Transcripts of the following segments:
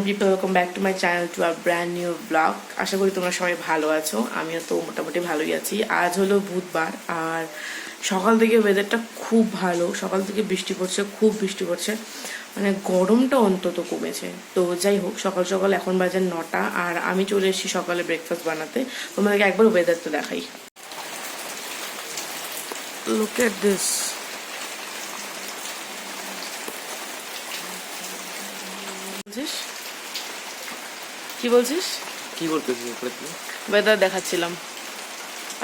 People, welcome back to my channel to our brand new blog. আশা করি তোমরা সবাই ভালো আছো, আমিও তো মোটামুটি ভালোই আছি। আজ হলো বুধবার আর সকাল থেকে ওয়েদারটা খুব ভালো, সকাল থেকে বৃষ্টি পড়ছে, খুব বৃষ্টি পড়ছে, মানে গরমটা অন্তত কমেছে। তো যাই হোক, সকাল সকাল এখন বাজে 9টা আর আমি চলে এসেছি সকালে ব্রেকফাস্ট বানাতে। তোমাদেরকে একবার ওয়েদারটা দেখাই। Look at this. কি বলছিস? কি বলতেছিস? ওয়েদার দেখাচ্ছিলাম।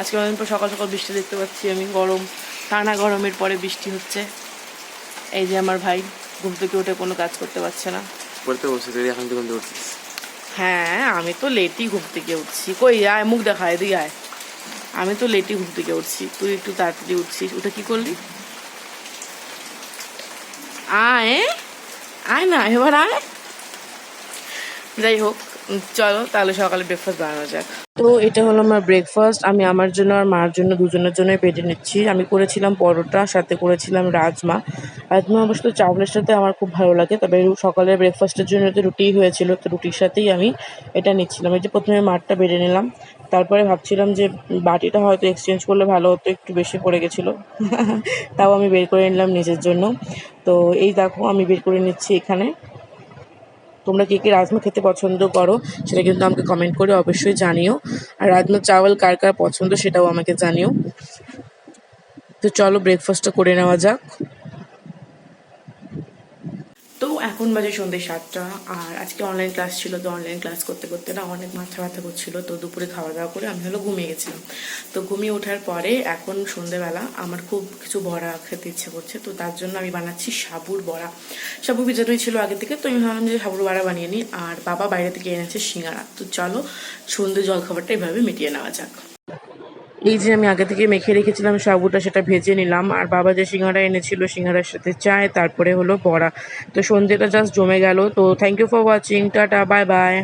আজকে অনেকদিন পর সকাল সকাল বৃষ্টি দেখতে পাচ্ছি আমি। গরম, টানা গরমের পরে বৃষ্টি হচ্ছে। এই যে আমার ভাই ঘুম থেকে উঠে কোনো কাজ করতে পারছে না। পড়তে বসে তুই এখন ঘুম থেকে উঠছিস? হ্যাঁ, আমি তো লেটই ঘুম থেকে উঠছি। কই আয়, মুখ দেখা, এদিকে আয়। আমি তো লেটই ঘুম থেকে উঠছি, তুই একটু তাড়াতাড়ি উঠছিস। উঠে কি করলি? আয় আয় না, এবার আয়। যাই হোক, চলো তাহলে সকালে ব্রেকফাস্ট বানানো যাক। তো এটা হলো আমার ব্রেকফাস্ট। আমি আমার জন্য আর মার জন্য দুজনের জন্যই বেটে নিচ্ছি। আমি করেছিলাম পরোটা, সাথে করেছিলাম রাজমা। রাজমা অবশ্য চাউলের সাথে আমার খুব ভালো লাগে, তবে সকালের ব্রেকফাস্টের জন্য তো রুটিই হয়েছিল, তো রুটির সাথেই আমি এটা নিচ্ছিলাম। এই যে প্রথমে মারটা বেটে নিলাম, তারপরে ভাবছিলাম যে বাটিটা হয়তো এক্সচেঞ্জ করলে ভালো হতো, একটু বেশি পড়ে গেছিলো। তাও আমি বের করে নিলাম নিজের জন্য। তো এই দেখো, আমি বের করে নিচ্ছি এখানে। তোমরা কে কে রাজমা খেতে পছন্দ করো সেটা কিন্তু আমাকে কমেন্ট করে অবশ্যই জানিও। আর রাজমা চাওয়াল কার কার পছন্দ সেটাও আমাকে জানিও। তো চলো ব্রেকফাস্টটা করে নেওয়া যাক। তো এখন বাজে সন্ধ্যে 7টা আর আজকে অনলাইন ক্লাস ছিল। তো অনলাইন ক্লাস করতে করতে না অনেক মাথা ব্যথা করছিল। তো দুপুরে খাওয়া দাওয়া করে আমি হলো ঘুমিয়ে গেছিলাম। তো ঘুমিয়ে ওঠার পরে এখন সন্ধ্যেবেলা আমার খুব কিছু বড়া খেতে ইচ্ছে করছে। তো তার জন্য আমি বানাচ্ছি সাবুর বড়া। সাবু ভিজানোই ছিল আগে থেকে, তো আমি ভাবলাম যে সাবুর বড়া বানিয়ে নিই। আর বাবা বাইরে থেকে এনেছে সিঙ্গারা। তো চলো সন্ধ্যে জলখাবারটা এভাবে মিটিয়ে নেওয়া যাক। এই যে আমি আগে থেকে মেখে রেখেছিলাম সাবুটা, সেটা ভেজে নিলাম। আর বাবা যে সিঙ্গারা এনেছিল, সিঙ্গারার সাথে চায়, তারপরে হলো বড়া। তো সন্ধ্যেটা জাস্ট জমে গেল। তো thank you for watching, tata, bye by.